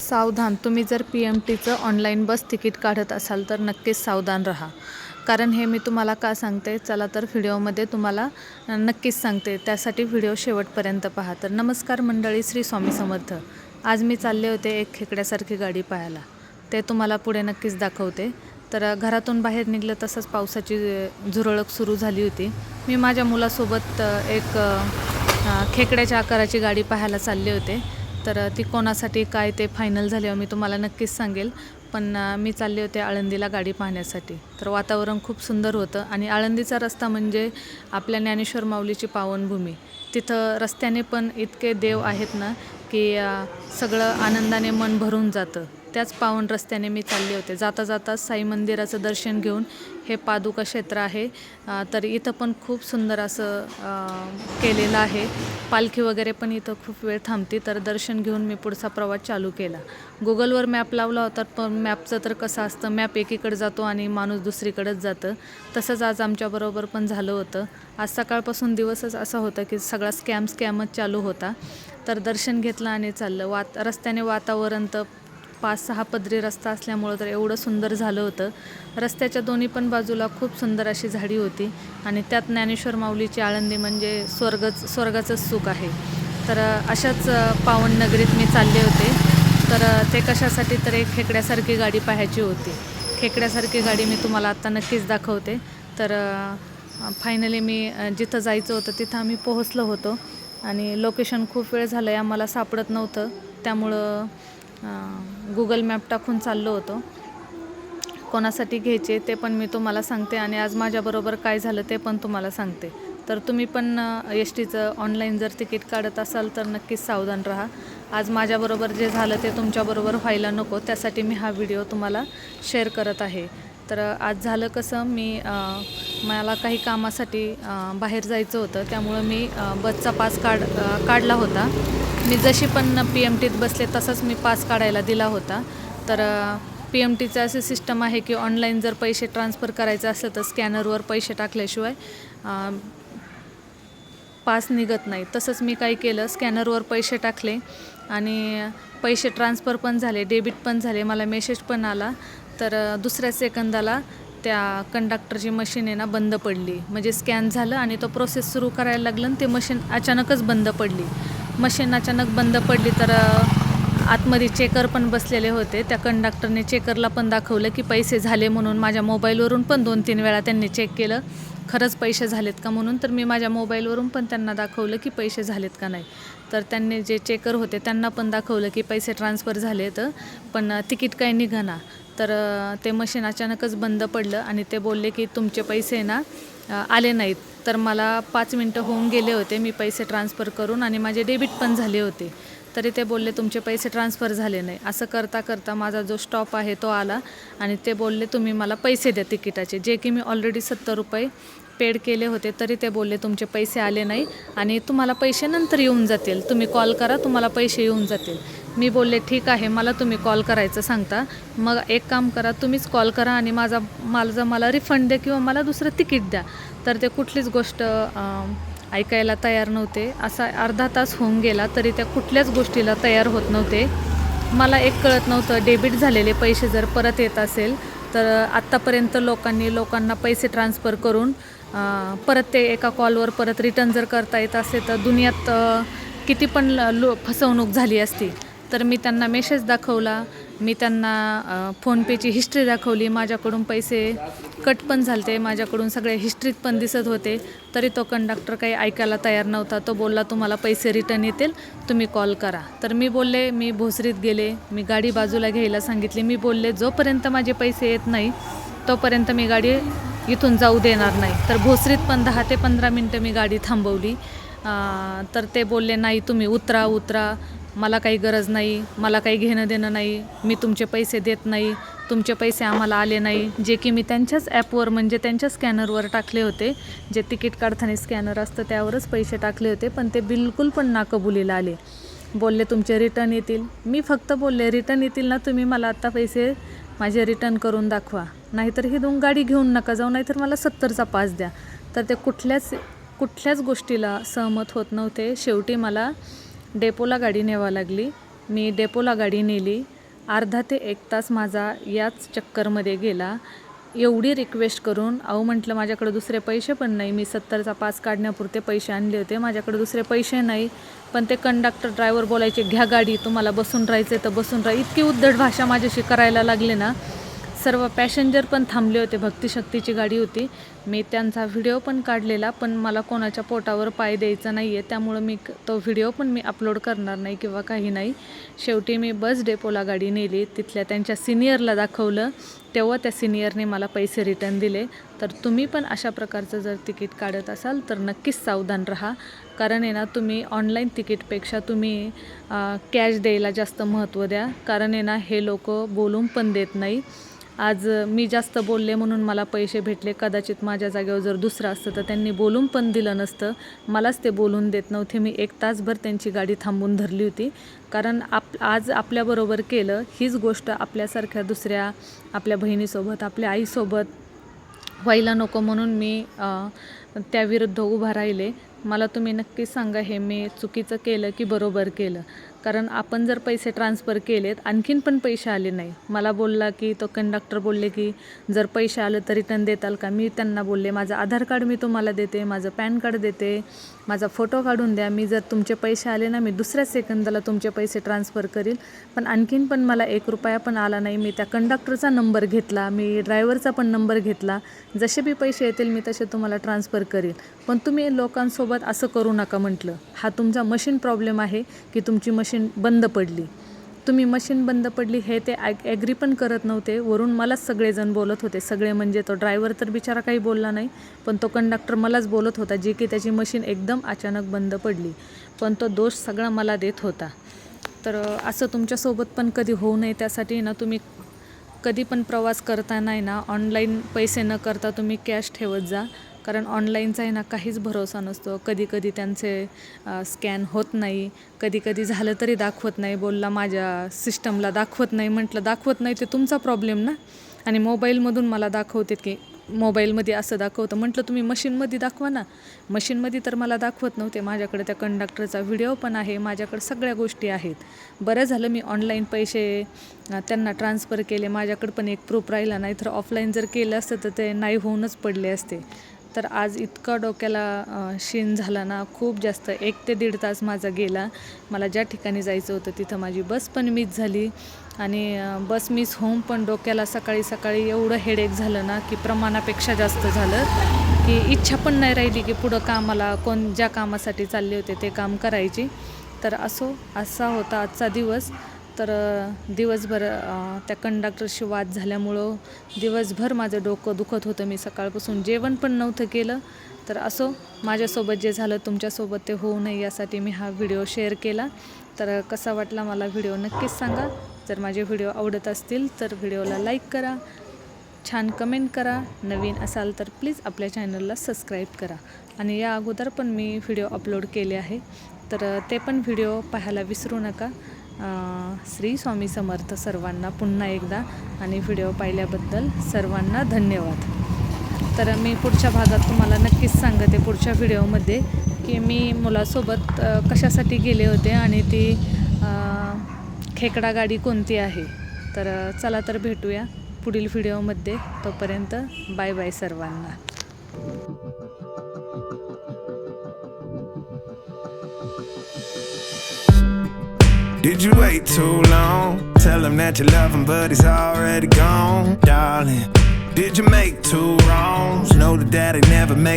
सावधान, तुम्ही जर PMTचं ऑनलाईन बस तिकीट काढत असाल तर नक्कीच सावधान राहा. कारण हे मी तुम्हाला का सांगते, चला तर व्हिडिओमध्ये तुम्हाला नक्कीच सांगते, त्यासाठी व्हिडिओ शेवटपर्यंत पहा. तर नमस्कार मंडळी, श्री स्वामी समर्थ. आज मी चालले होते एक खेकड्यासारखी गाडी पाहायला, ते तुम्हाला पुढे नक्कीच दाखवते. तर घरातून बाहेर निघलं तसंच पावसाची झुरळक सुरू झाली होती. मी माझ्या मुलासोबत एक खेकड्याच्या आकाराची गाडी पाहायला चालले होते. तर ती कोणासाठी काय ते फायनल झाल्यावर मी तुम्हाला नक्कीच सांगेल. पण मी चालले होते आळंदीला गाडी पाहण्यासाठी. तर वातावरण खूप सुंदर होतं आणि आळंदीचा रस्ता म्हणजे आपल्या ज्ञानेश्वर माऊलीची पावनभूमी. तिथं रस्त्याने पण इतके देव आहेत ना की सगळं आनंदाने मन भरून जातं. त्याच पावन रस्त्याने मी चालले होते. जाता जाता साई मंदिराचं दर्शन घेऊन, हे पादुका क्षेत्र आहे, तर इथं पण खूप सुंदर असं केलेलं आहे. पालखी वगैरे पण इथं खूप वेळ थांबते. तर दर्शन घेऊन मी पुढचा प्रवास चालू केला. गुगलवर मॅप लावला होता, पण मॅपचं तर कसं असतं, मॅप एकीकडे जातो आणि माणूस दुसरीकडेच जातं. तसंच आज आमच्याबरोबर पण झालं होतं. आज सकाळपासून दिवसच असा होता की सगळा स्कॅमच चालू होता. तर दर्शन घेतलं आणि चाललं. रस्त्याने वातावरण तर 5-6 पदरी रस्ता असल्यामुळं तर एवढं सुंदर झालं होतं. रस्त्याच्या दोन्ही पण बाजूला खूप सुंदर अशी झाडी होती आणि त्यात ज्ञानेश्वर माऊलीची आळंदी म्हणजे स्वर्गाचंच सुख आहे. तर अशाच पावन नगरीत मी चालले होते. तर ते कशासाठी, तर एक खेकड्यासारखी गाडी पाहायची होती. खेकड्यासारखी गाडी मी तुम्हाला आत्ता नक्कीच दाखवते. तर फायनली मी जिथं जायचं होतं तिथं आम्ही पोहोचलो होतो आणि लोकेशन खूप वेळ झालं आहे आम्हाला सापडत नव्हतं. त्यामुळं गुगल मॅप टाकून चाललो होतो. कोणासाठी घ्यायचे ते पण मी तुम्हाला सांगते आणि आज माझ्याबरोबर काय झालं ते पण तुम्हाला सांगते. तर तुम्ही पण STचं ऑनलाईन जर तिकीट काढत असाल तर नक्कीच सावधान राहा. आज माझ्याबरोबर जे झालं ते तुमच्याबरोबर व्हायला नको, त्यासाठी मी हा व्हिडिओ तुम्हाला शेअर करत आहे. तर आज झालं कसं, मला काही कामासाठी बाहेर जायचं होतं, त्यामुळं मी बसचा पास काढला होता. मी जशी पण PMTत बसले तसंच मी पास काढायला दिला होता. तर PMTचं असे सिस्टम आहे की ऑनलाईन जर पैसे ट्रान्सफर करायचं असेल तर स्कॅनरवर पैसे टाकल्याशिवाय पास निघत नाही. तसंच मी काय केलं, स्कॅनरवर पैसे टाकले आणि पैसे ट्रान्सफर पण झाले, डेबिट पण झाले. मला मेसेज पण आला. तर दुसऱ्या सेकंदाला त्या कंडक्टरची मशीन आहे ना बंद पडली. म्हणजे स्कॅन झालं आणि तो प्रोसेस सुरू करायला लागलं आणि ते मशीन अचानकच बंद पडली. मशीन अचानक बंद पडली तर आतमध्ये चेकर पण बसलेले होते. त्या कंडक्टरने चेकरला पण दाखवलं की पैसे झाले म्हणून. माझ्या मोबाईलवरून पण 2-3 वेळा त्यांनी चेक केलं खरंच पैसे झालेत का म्हणून. तर मी माझ्या मोबाईलवरून पण त्यांना दाखवलं की पैसे झालेत का नाही. तर त्यांनी जे चेकर होते त्यांना पण दाखवलं की पैसे ट्रान्सफर झालेत, पण तिकीट काही निघाना. तर ते मशीन अचानकच बंद पडलं आणि ते बोलले की तुमचे पैसे ना आले नाहीत. तर मला 5 मिनटं होऊन गेले होते मी पैसे ट्रान्सफर करून आणि माझे डेबिट पण झाले होते. तरी ते बोलले तुमचे पैसे ट्रान्सफर झाले नाही. असं करता करता माझा जो स्टॉप आहे तो आला आणि ते बोलले तुम्ही मला पैसे द्या तिकिटाचे, जे की मी ऑलरेडी 70 रुपये पेड केले होते. तरी ते बोलले तुमचे पैसे आले नाही आणि तुम्हाला पैसे नंतर येऊन जातील, तुम्ही कॉल करा, तुम्हाला पैसे येऊन जातील. मी बोलले ठीक आहे, मला तुम्ही कॉल करायचं सांगता, मग एक काम करा, तुम्हीच कॉल करा आणि मला रिफंड द्या किंवा मला दुसरं तिकीट द्या. तर ते कुठलीच गोष्ट ऐकायला तयार नव्हते. असा अर्धा तास होऊन गेला तरी त्या कुठल्याच गोष्टीला तयार होत नव्हते. मला एक कळत नव्हतं, डेबिट झालेले पैसे जर परत येत असेल तर आत्तापर्यंत लोकांना पैसे ट्रान्सफर करून परत ते एका कॉलवर परत रिटर्न जर करता येत असे तर दुनियात किती पण फसवणूक झाली असती. तर मी त्यांना मेसेज दाखवला, मी त्यांना फोनपेची हिस्ट्री दाखवली, माझ्याकडून पैसे कट पण झालते, माझ्याकडून सगळे हिस्ट्रीत पण दिसत होते. तरी तो कंडक्टर काही ऐकायला तयार नव्हता. तो बोलला तुम्हाला पैसे रिटर्न येतील, तुम्ही कॉल करा. तर मी बोलले, मी भोसरीत गेले, मी गाडी बाजूला घ्यायला सांगितली. मी बोलले जोपर्यंत माझे पैसे येत नाही तोपर्यंत मी गाडी इथून जाऊ देणार नाही. तर भोसरीत पण 10 ते 15 मिनटं मी गाडी थांबवली. तर ते बोलले नाही तुम्ही उतरा, मला काही गरज नाही, मला काही घेणं देणं नाही, मी तुमचे पैसे देत नाही, तुमचे पैसे आम्हाला आले नाही. जे की मी त्यांच्याच ॲपवर म्हणजे त्यांच्या स्कॅनरवर टाकले होते, जे तिकीट काढताना स्कॅनर असतं त्यावरच पैसे टाकले होते, पण ते बिलकुल पण नाकबुलीला आले. बोलले तुमचे रिटर्न येतील. मी फक्त बोलले रिटर्न येतील ना, तुम्ही मला आत्ता पैसे माझे रिटर्न करून दाखवा, नाहीतर ही गाडी घेऊन नका जाऊ, नाहीतर मला 70चा पास द्या. तर ते कुठल्याच गोष्टीला सहमत होत नव्हते. शेवटी मला डेपोला गाडी न्यावं लागली. मी डेपोला गाडी नेली अर्धा ते 1 तास माझा याच चक्करमध्ये गेला. एवढी रिक्वेस्ट करून म्हटलं माझ्याकडे दुसरे पैसे पण नाही, मी 70चा पास काढण्यापुरते पैसे आणले होते, माझ्याकडे दुसरे पैसे नाही. पण ते कंडक्टर ड्रायव्हर बोलायचे, घ्या गाडी, तुम्हाला बसून राहायचं तर बसून राहा. इतकी उद्धट भाषा माझ्याशी करायला लागले ना. सर्व पॅसेंजर पण थांबले होते, भक्तिशक्तीची गाडी होती. मी त्यांचा व्हिडिओ पण काढलेला, पण मला कोणाच्या पोटावर पाय द्यायचा नाही आहे, त्यामुळं मी तो व्हिडिओ पण मी अपलोड करणार नाही किंवा काही नाही. शेवटी मी बस डेपोला गाडी नेली, तिथल्या त्यांच्या सिनियरला दाखवलं, तेव्हा त्या सिनियरने मला पैसे रिटर्न दिले. तर तुम्ही पण अशा प्रकारचं जर तिकीट काढत असाल तर नक्कीच सावधान राहा. कारण आहे ना, तुम्ही ऑनलाईन तिकीटपेक्षा तुम्ही कॅश द्यायला जास्त महत्त्व द्या. कारण आहे ना, हे लोक बोलून पण देत नाही. आज मी जास्त बोलले म्हणून मला पैसे भेटले. कदाचित माझ्या जागेवर जर दुसरं असतं तर त्यांनी बोलून पण दिलं नसतं. मलाच ते बोलून देत नव्हते. मी 1 तासभर त्यांची गाडी थांबून धरली होती. कारण आज आपल्याबरोबर केलं, हीच गोष्ट आपल्यासारख्या दुसऱ्या आपल्या बहिणीसोबत, आपल्या आईसोबत व्हायला नको म्हणून मी त्याविरुद्ध उभा राहिले. मला तुम्ही नक्कीच सांगा, हे मी चुकीचं केलं की बरोबर केलं? कारण आपण जर पैसे ट्रान्सफर केलेत, आणखीन पण पैसे आले नाही. मला बोलला की तो कंडक्टर बोलले की जर पैसे आले तर रिटर्न देताल का? मी त्यांना बोलले, माझं आधार कार्ड मी तुम्हाला देते, माझं पॅन कार्ड देते, माझा फोटो काढून द्या. मी जर तुमचे पैसे आले ना, मी दुसऱ्याच सेकंदाला तुमचे पैसे ट्रान्सफर करील. पण आणखीन पण मला 1 रुपया पण आला नाही. मी त्या कंडक्टरचा नंबर घेतला, मी ड्रायव्हरचा पण नंबर घेतला. जसे बी पैसे येतील मी तसे तुम्हाला ट्रान्सफर करील. पण तुम्ही लोकांसोबत असं करू नका म्हटलं. हा तुमचा मशीन प्रॉब्लेम आहे की तुमची मशीन बंद पडली. तुम्ही मशीन बंद पडली हे ते ॲग्री पण करत नव्हते. वरून मलाच सगळेजण बोलत होते. सगळे म्हणजे तो ड्रायव्हर तर बिचारा काही बोलला नाही, पण तो कंडक्टर मलाच बोलत होता, जे की त्याची मशीन एकदम अचानक बंद पडली. पण तो दोष सगळा मला देत होता. तर असं तुमच्यासोबत पण कधी होऊ नये, त्यासाठी ना तुम्ही कधी पण प्रवास करताना आहे ना, ऑनलाईन पैसे न करता तुम्ही कॅश ठेवत जा. कारण ऑनलाईनचा आहे ना, काहीच भरोसा नसतो. कधी कधी त्यांचे स्कॅन होत नाही, कधी कधी झालं तरी दाखवत नाही. बोलला माझ्या सिस्टमला दाखवत नाही. म्हटलं दाखवत नाही ते तुमचा प्रॉब्लेम ना. आणि मोबाईलमधून मला दाखवते की मोबाईलमध्ये असं दाखवतं. म्हटलं तुम्ही मशीनमध्ये दाखवा ना. मशीनमध्ये तर मला दाखवत नव्हते. माझ्याकडे त्या कंडक्टरचा व्हिडिओ पण आहे, माझ्याकडे सगळ्या गोष्टी आहेत. बरं झालं मी ऑनलाईन पैसे त्यांना ट्रान्सफर केले. माझ्याकडे पण एक प्रूफ राहिला, नाही तर ऑफलाईन जर केलं असतं तर ते नाही होऊनच पडले असते. तर आज इतका डोक्याला शीण झाला ना, खूप जास्त. 1 ते 1.5 तास माझा गेला. मला ज्या ठिकाणी जायचं होतं तिथं माझी बस पण मिस झाली. आणि बस मिस होऊन पण डोक्याला सकाळी सकाळी एवढं हेडेक झालं ना की प्रमाणापेक्षा जास्त झालं, की इच्छा पण नाही राहिली की पुढं कामाला ज्या कामासाठी चालले होते ते काम करायची. तर असा होता आजचा दिवस. तर दिवसभर त्या कंडक्टरशी वाद झाल्यामुळं दिवसभर माझं डोकं दुखत होतं. मी सकाळपासून जेवण पण नव्हतं केलं. तर माझ्यासोबत जे झालं तुमच्यासोबत ते होऊ नये यासाठी मी हा व्हिडिओ शेअर केला. तर कसा वाटला मला व्हिडिओ नक्कीच सांगा. जर माझे व्हिडिओ आवडत असतील तर व्हिडिओला लाईक करा, छान कमेंट करा. नवीन असाल तर प्लीज आपल्या चॅनलला सबस्क्राईब करा. आणि या अगोदर पण मी व्हिडिओ अपलोड केले आहे, तर ते पण व्हिडिओ पाहायला विसरू नका. श्री स्वामी समर्थ सर्वांना पुन्हा एकदा. आणि व्हिडिओ पाहिल्याबद्दल सर्वांना धन्यवाद. तर मी पुढच्या भागात तुम्हाला नक्कीच सांगते पुढच्या व्हिडिओमध्ये की मी मुलासोबत कशासाठी गेले होते आणि ती खेकडा गाडी कोणती आहे. तर चला तर भेटूया पुढील व्हिडिओमध्ये. तोपर्यंत बाय बाय सर्वांना. Did you wait too long? Tell him that you love him, but he's already gone, darling. Did you make 2 wrongs? Know that daddy never made